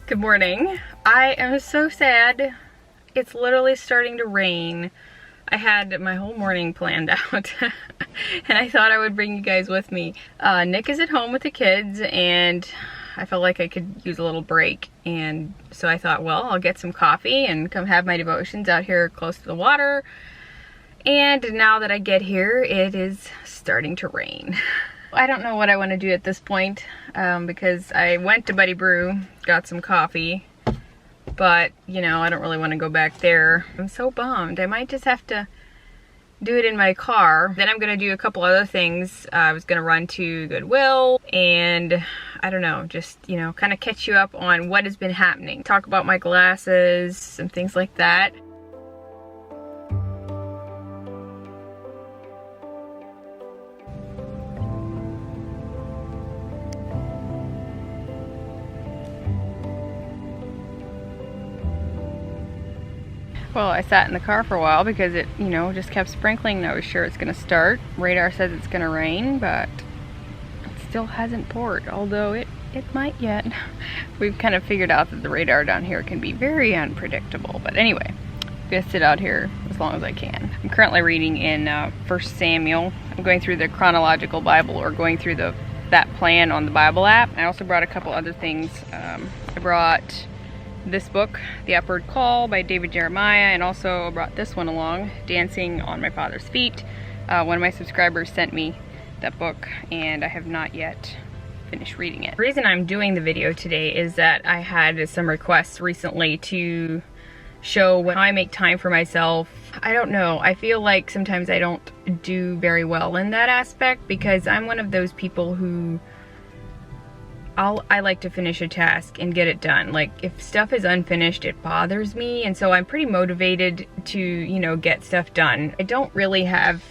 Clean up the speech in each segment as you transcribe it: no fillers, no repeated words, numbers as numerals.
Good morning. I am so sad. It's literally starting to rain. I had my whole morning planned out and I thought I would bring you guys with me. Nick is at home with the kids and I felt like I could use a little break, and so I thought, well, I'll get some coffee and come have my devotions out here close to the water. And now that I get here, it is starting to rain. I don't know what I want to do at this point because I went to Buddy Brew, got some coffee, but you know, I don't really want to go back there. I'm so bummed. I might just have to do it in my car. Then I'm gonna do a couple other things. I was gonna run to Goodwill and I don't know, just, you know, kind of catch you up on what has been happening. Talk about my glasses and things like that. Well, I sat in the car for a while because it, you know, just kept sprinkling and I was sure it's gonna start. Radar says it's gonna rain, but it still hasn't poured, although it might yet. We've kind of figured out that the radar down here can be very unpredictable, but anyway, I'm gonna sit out here as long as I can. I'm currently reading in 1 Samuel. I'm going through the chronological Bible, or going through that plan on the Bible app. I also brought a couple other things. I brought this book, The Upward Call by David Jeremiah, and also brought this one along, Dancing on My Father's Feet. One of my subscribers sent me that book and I have not yet finished reading it. The reason I'm doing the video today is that I had some requests recently to show how I make time for myself. I don't know, I feel like sometimes I don't do very well in that aspect because I'm one of those people who I like to finish a task and get it done. Like, if stuff is unfinished, it bothers me, and so I'm pretty motivated to, you know, get stuff done. I don't really have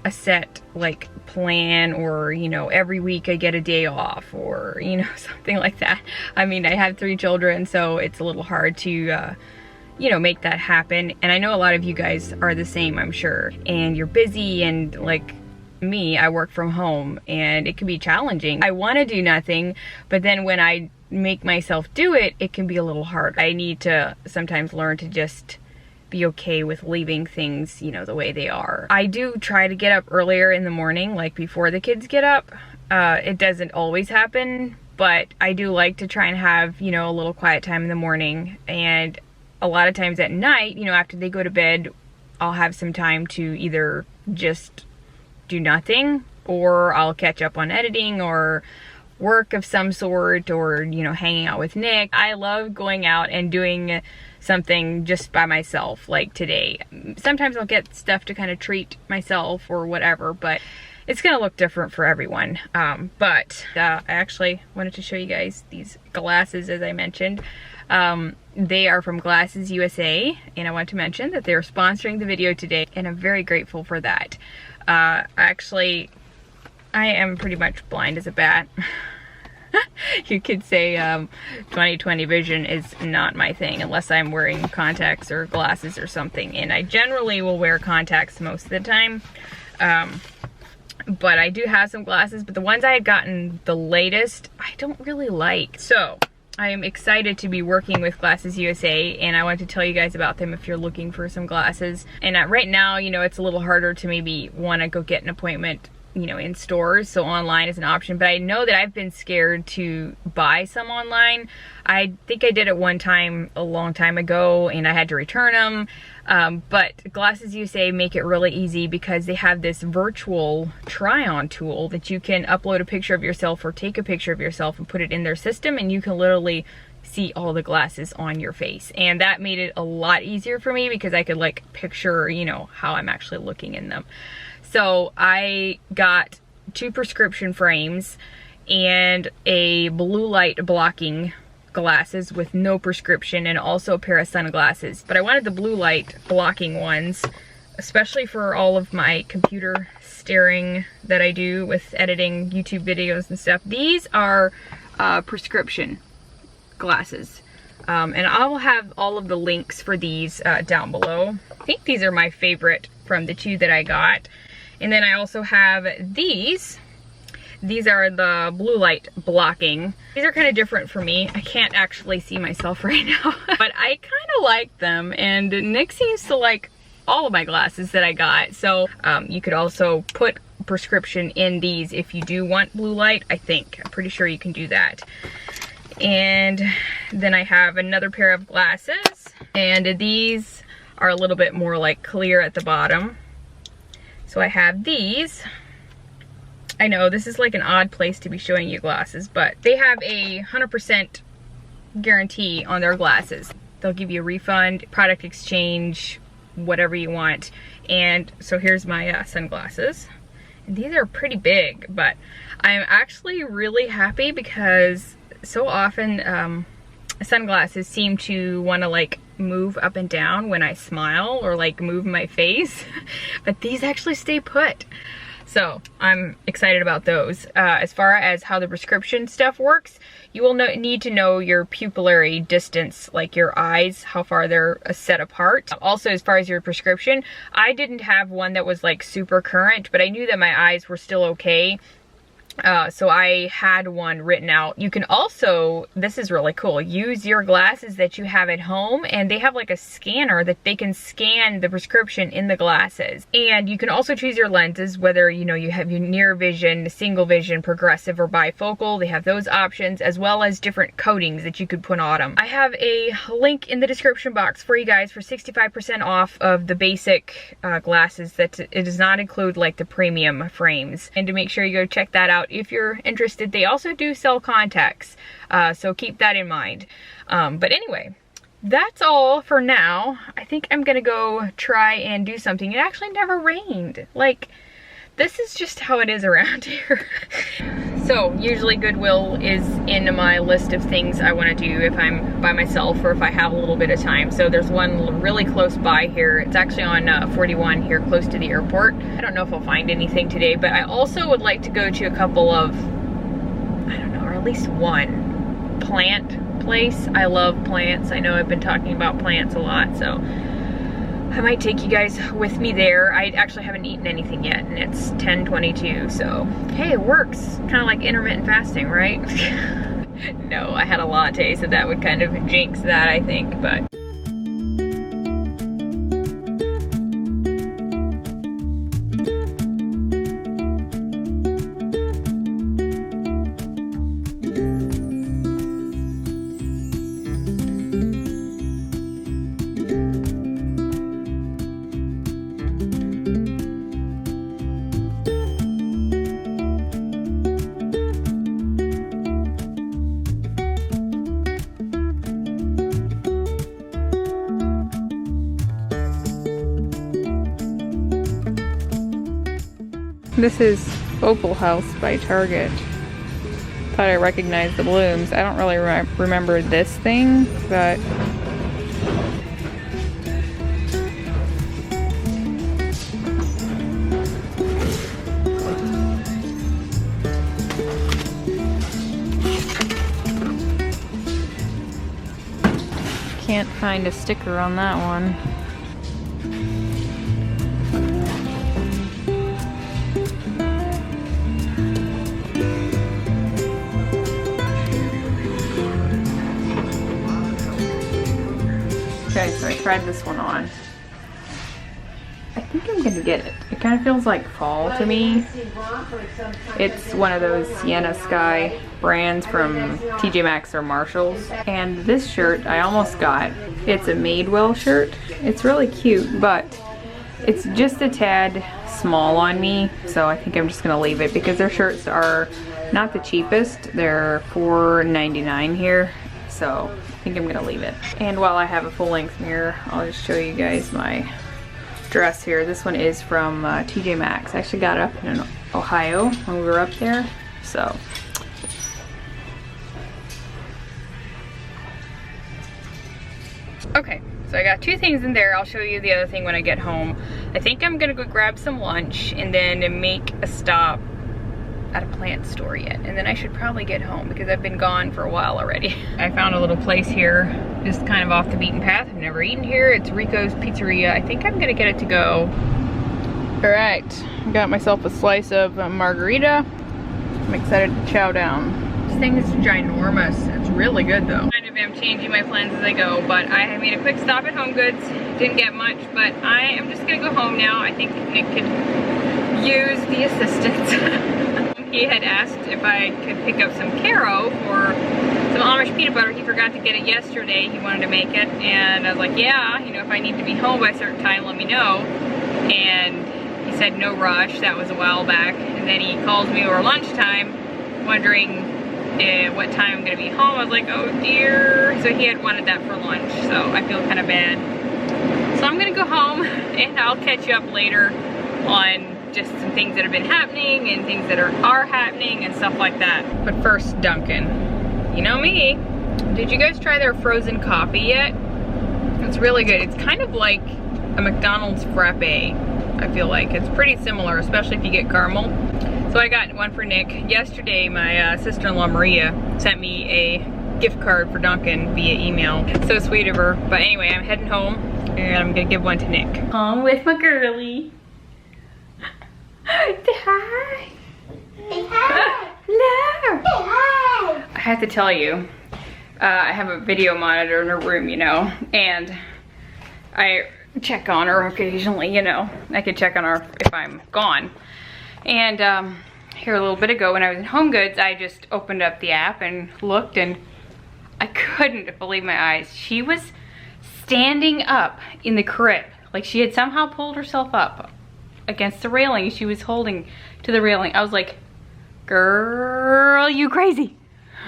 a set, like, plan, or, you know, every week I get a day off, or, you know, something like that. I mean, I have 3 children, so it's a little hard to, you know, make that happen. And I know a lot of you guys are the same, I'm sure. And you're busy, and, like, me, I work from home and it can be challenging. I want to do nothing, but then when I make myself do it, it can be a little hard. I need to sometimes learn to just be okay with leaving things, you know, the way they are. I do try to get up earlier in the morning, like before the kids get up. It doesn't always happen, but I do like to try and have, you know, a little quiet time in the morning. And a lot of times at night, you know, after they go to bed, I'll have some time to either just do nothing, or I'll catch up on editing or work of some sort, or, you know, hanging out with Nick. I love going out and doing something just by myself, like today. Sometimes I'll get stuff to kind of treat myself or whatever, but it's gonna look different for everyone. I actually wanted to show you guys these glasses, as I mentioned. They are from Glasses USA, and I want to mention that they're sponsoring the video today, and I'm very grateful for that. Actually, I am pretty much blind as a bat. You could say 20/20 vision is not my thing unless I'm wearing contacts or glasses or something, and I generally will wear contacts most of the time. But I do have some glasses, but the ones I had gotten the latest, I don't really like. So I am excited to be working with Glasses USA, and I want to tell you guys about them if you're looking for some glasses. And right now, you know, it's a little harder to maybe want to go get an appointment, you know, in stores, so online is an option. But I know that I've been scared to buy some online. I think I did it one time a long time ago and I had to return them. But Glasses USA make it really easy because they have this virtual try-on tool that you can upload a picture of yourself or take a picture of yourself and put it in their system, and you can literally see all the glasses on your face. And that made it a lot easier for me because I could, like, picture, you know, how I'm actually looking in them. So I got 2 prescription frames and a blue light blocking glasses with no prescription, and also a pair of sunglasses. But I wanted the blue light blocking ones, especially for all of my computer staring that I do with editing YouTube videos and stuff. These are prescription glasses. And I will have all of the links for these down below. I think these are my favorite from the 2 that I got. And then I also have these. These are the blue light blocking. These are kind of different for me. I can't actually see myself right now, but I kind of like them, and Nick seems to like all of my glasses that I got. So you could also put prescription in these if you do want blue light. I'm pretty sure you can do that. And then I have another pair of glasses, and these are a little bit more like clear at the bottom. So I have these. I know this is like an odd place to be showing you glasses, but they have a 100% guarantee on their glasses. They'll give you a refund, product exchange, whatever you want. And so here's my sunglasses. And these are pretty big, but I'm actually really happy because so often sunglasses seem to want to like move up and down when I smile or like move my face, but these actually stay put. So I'm excited about those. As far as how the prescription stuff works, you will need to know your pupillary distance, like your eyes, how far they're set apart. Also, as far as your prescription, I didn't have one that was like super current, but I knew that my eyes were still okay. So I had one written out. You can also, this is really cool, use your glasses that you have at home, and they have like a scanner that they can scan the prescription in the glasses. And you can also choose your lenses, whether you have your near vision, single vision, progressive, or bifocal. They have those options, as well as different coatings that you could put on them. I have a link in the description box for you guys for 65% off of the basic glasses. That it does not include like the premium frames. And to make sure you go check that out if you're interested. They also do sell contacts, so keep that in mind. But anyway, that's all for now. I think I'm gonna go try and do something. It actually never rained. Like, this is just how it is around here. So usually Goodwill is in my list of things I want to do if I'm by myself or if I have a little bit of time. So there's one really close by here. It's actually on 41 here, close to the airport. I don't know if I'll find anything today, but I also would like to go to a couple of, I don't know, or at least one plant place. I love plants. I know I've been talking about plants a lot, so I might take you guys with me there. I actually haven't eaten anything yet, and it's 10:22, so hey, it works. Kind of like intermittent fasting, right? No, I had a latte, so that would kind of jinx that, I think, but this is Opal House by Target. Thought I recognized the blooms. I don't really remember this thing, but can't find a sticker on that one. Okay, so I tried this one on. I think I'm gonna get it. It kind of feels like fall to me. It's one of those Sienna Sky brands from TJ Maxx or Marshalls. And this shirt I almost got. It's a Madewell shirt. It's really cute, but it's just a tad small on me. So I think I'm just gonna leave it because their shirts are not the cheapest. They're $4.99 here. So I think I'm gonna leave it. And while I have a full-length mirror, I'll just show you guys my dress here. This one is from TJ Maxx. I actually got it up in Ohio when we were up there. So okay, so I got two things in there. I'll show you the other thing when I get home. I think I'm gonna go grab some lunch and then make a stop at a plant store yet, and then I should probably get home because I've been gone for a while already. I found a little place here just kind of off the beaten path. I've never eaten here. It's Rico's Pizzeria. I think I'm gonna get it to go. All right, I got myself a slice of margarita, I'm excited to chow down. This thing is ginormous. It's really good though. I'm changing my plans as I go, but I made a quick stop at Home Goods. Didn't get much, but I am just gonna go home now. I think Nick could use the assistance. He had asked if I could pick up some Caro for some Amish peanut butter. He forgot to get it yesterday. He wanted to make it, and I was like, yeah, you know, if I need to be home by a certain time, let me know. And he said no rush. That was a while back. And then he calls me over lunchtime, wondering what time I'm gonna be home. I was like, oh dear. So he had wanted that for lunch, so I feel kind of bad. So I'm gonna go home and I'll catch you up later on just some things that have been happening and things that are happening and stuff like that. But first, Dunkin'. You know me. Did you guys try their frozen coffee yet? It's really good. It's kind of like a McDonald's frappe, I feel like. It's pretty similar, especially if you get caramel. So I got one for Nick. Yesterday, my sister-in-law Maria sent me a gift card for Dunkin' via email. So sweet of her. But anyway, I'm heading home and I'm gonna give one to Nick. Home with my girlie. Say hi. Say hi. Hello. Say hi. I have to tell you, I have a video monitor in her room, you know, and I check on her occasionally, you know. I can check on her if I'm gone. And here a little bit ago when I was in Home Goods, I just opened up the app and looked, and I couldn't believe my eyes. She was standing up in the crib. Like she had somehow pulled herself up against the railing. She was holding to the railing. I was like, girl, you crazy.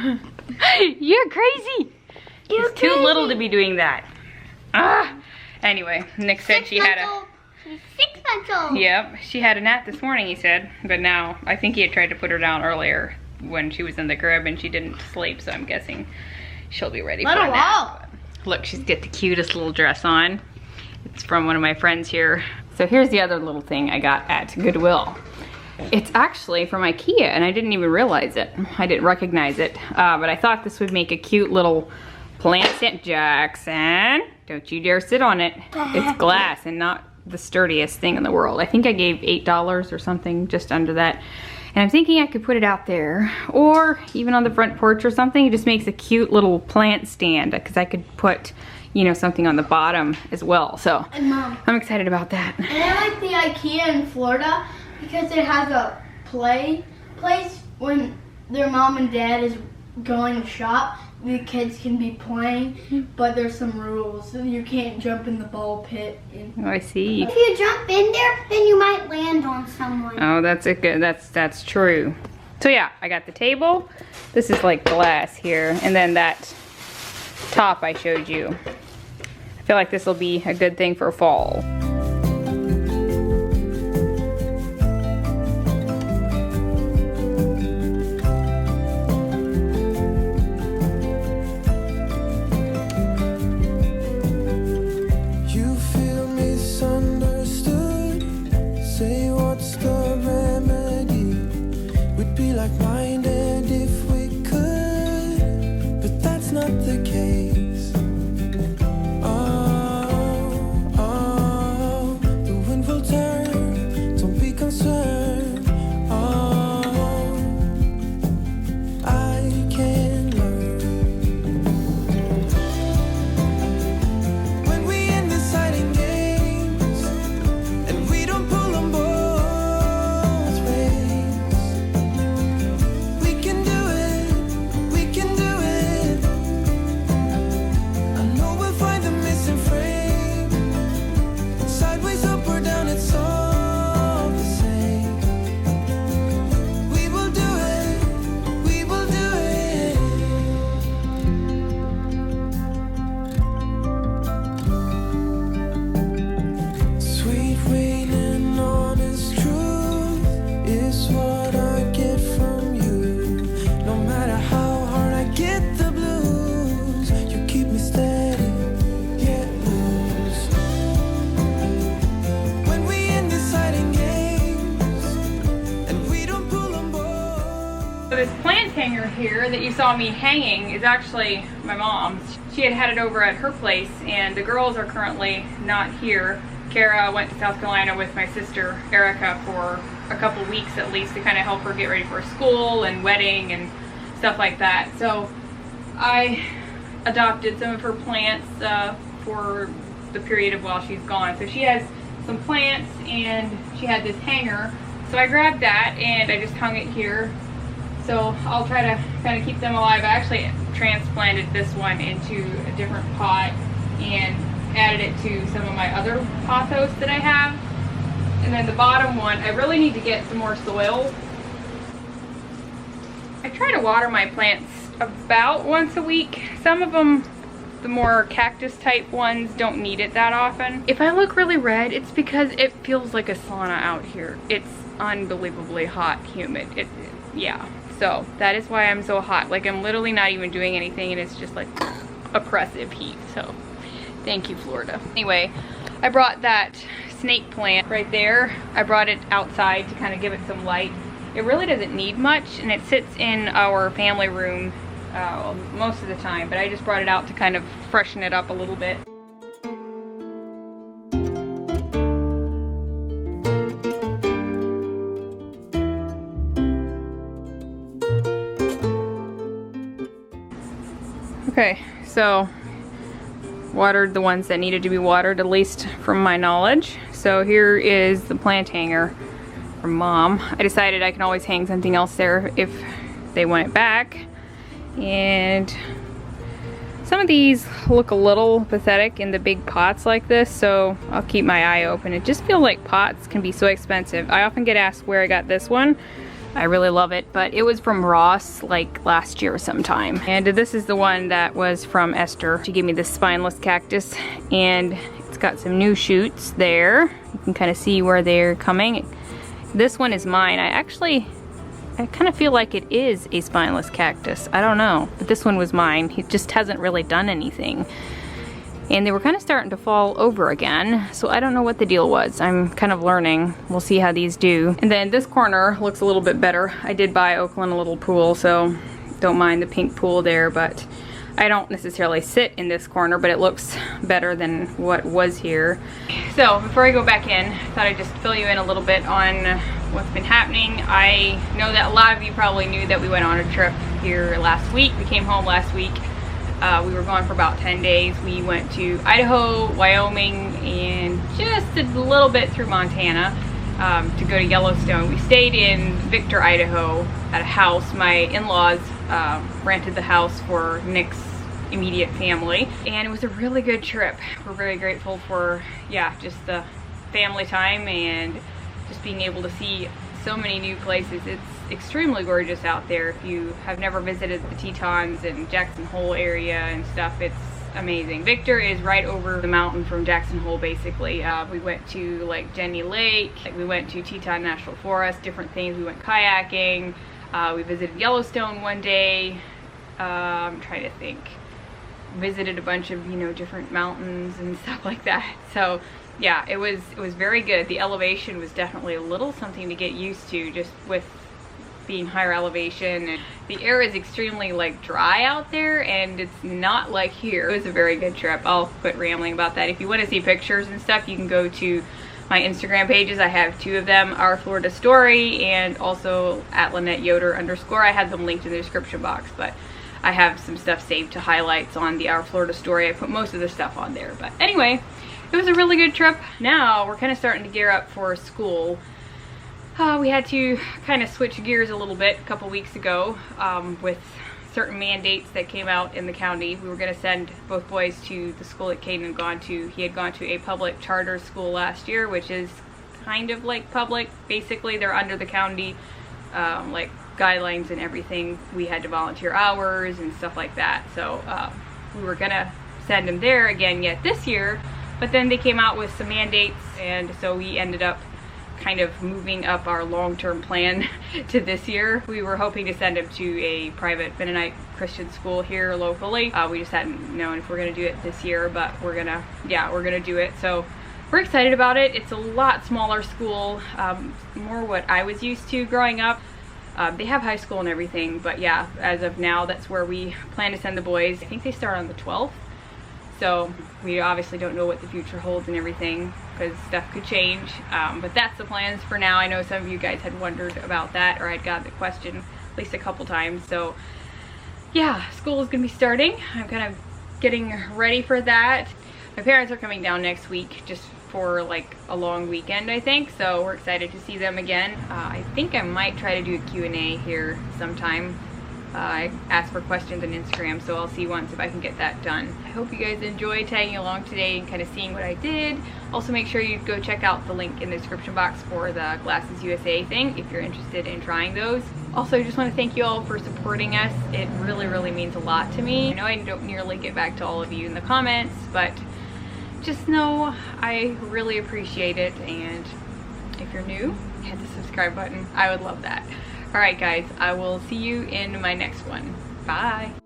You're crazy. You're crazy. Too little to be doing that. Anyway, Nick said she had a... She's 6 months old. Yep, she had a nap this morning, he said. But now, I think he had tried to put her down earlier when she was in the crib and she didn't sleep, so I'm guessing she'll be ready for a nap. Look, she's got the cutest little dress on. It's from one of my friends here. So here's the other little thing I got at Goodwill. It's actually from Ikea, and I didn't even realize it. I didn't recognize it, but I thought this would make a cute little plant stand. Jackson, don't you dare sit on it. It's glass and not the sturdiest thing in the world. I think I gave $8 or something, just under that. And I'm thinking I could put it out there, or even on the front porch or something. It just makes a cute little plant stand, because I could put, you know, something on the bottom as well. So and Mom, I'm excited about that. And I like the Ikea in Florida because it has a play place when their mom and dad is going to shop. The kids can be playing, but there's some rules. You can't jump in the ball pit. Oh, I see. If you jump in there, then you might land on someone. Oh, that's a good. That's true. So yeah, I got the table. This is like glass here, and then that top I showed you. I feel like this will be a good thing for fall. Here that you saw me hanging is actually my mom's. She had it over at her place, and the girls are currently not here. Kara went to South Carolina with my sister Erica for a couple weeks at least to kind of help her get ready for school and wedding and stuff like that. So I adopted some of her plants for the period of while she's gone. So she has some plants and she had this hanger. So I grabbed that and I just hung it here. So I'll try to kind of keep them alive. I actually transplanted this one into a different pot and added it to some of my other pothos that I have. And then the bottom one, I really need to get some more soil. I try to water my plants about once a week. Some of them, the more cactus type ones, don't need it that often. If I look really red, it's because it feels like a sauna out here. It's unbelievably hot, humid. Yeah, so that is why I'm so hot. Like, I'm literally not even doing anything and it's just like oppressive heat. So thank you, Florida. Anyway, I brought that snake plant right there. I brought it outside to kind of give it some light. It really doesn't need much and it sits in our family room most of the time, but I just brought it out to kind of freshen it up a little bit. Okay, so watered the ones that needed to be watered, at least from my knowledge. So here is the plant hanger from Mom. I decided I can always hang something else there if they want it back. And some of these look a little pathetic in the big pots like this, so I'll keep my eye open. It just feels like pots can be so expensive. I often get asked where I got this one. I really love it, but it was from Ross like last year sometime. And this is the one that was from Esther. She gave me this spineless cactus and it's got some new shoots there. You can kind of see where they're coming. This one is mine. I kind of feel like it is a spineless cactus. I don't know, but this one was mine. It just hasn't really done anything. And they were kind of starting to fall over again, so I don't know what the deal was. I'm kind of learning. We'll see how these do. And then this corner looks a little bit better. I did buy Oakland a little pool, so don't mind the pink pool there, but I don't necessarily sit in this corner, but it looks better than what was here. So before I go back in, I thought I'd just fill you in a little bit on what's been happening. I know that a lot of you probably knew that we went on a trip here last week. We came home last week. We were gone for about 10 days. We went to Idaho, Wyoming, and just a little bit through Montana to go to Yellowstone. We stayed in Victor, Idaho at a house. My in-laws rented the house for Nick's immediate family, and it was a really good trip. We're very grateful for, yeah, just the family time and just being able to see so many new places. It's extremely gorgeous out there. If you have never visited the Tetons and Jackson Hole area and stuff, it's amazing. Victor is right over the mountain from Jackson Hole, basically. We went to like Jenny Lake, we went to Teton National Forest, different things. We went kayaking, we visited Yellowstone one day. I'm trying to think. Visited a bunch of, you know, different mountains and stuff like that. So yeah, it was very good. The elevation was definitely a little something to get used to, just with being higher elevation, and the air is extremely like dry out there and it's not like here. It was a very good trip. I'll quit rambling about that. If you want to see pictures and stuff, you can go to my Instagram pages. I have 2 of them, Our Florida Story and also at Lynette Yoder _ I had them linked in the description box, but I have some stuff saved to highlights on the Our Florida Story. I put most of the stuff on there, but anyway, it was a really good trip. Now we're kind of starting to gear up for school. We had to kind of switch gears a little bit a couple weeks ago with certain mandates that came out in the county. We were going to send both boys to the school that Caden had gone to. He had gone to a public charter school last year, which is kind of like public. Basically, they're under the county like guidelines and everything. We had to volunteer hours and stuff like that. So we were going to send him there again yet this year, but then they came out with some mandates, and so we ended up kind of moving up our long-term plan to this year. We were hoping to send him to a private Mennonite Christian school here locally. We just hadn't known if we're gonna do it this year, but we're gonna do it. So we're excited about it. It's a lot smaller school, more what I was used to growing up. They have high school and everything, but yeah, as of now, that's where we plan to send the boys. I think they start on the 12th. So we obviously don't know what the future holds and everything, because stuff could change. But that's the plans for now. I know some of you guys had wondered about that, or I'd got the question at least a couple times. So yeah, school is gonna be starting. I'm kind of getting ready for that. My parents are coming down next week just for like a long weekend, I think. So we're excited to see them again. I think I might try to do a Q&A here sometime. I asked for questions on Instagram, so I'll see once if I can get that done. I hope you guys enjoyed tagging along today and kind of seeing what I did. Also, make sure you go check out the link in the description box for the Glasses USA thing if you're interested in trying those. Also, I just want to thank you all for supporting us. It really, really means a lot to me. I know I don't nearly get back to all of you in the comments, but just know I really appreciate it. And if you're new, hit the subscribe button. I would love that. Alright guys, I will see you in my next one. Bye!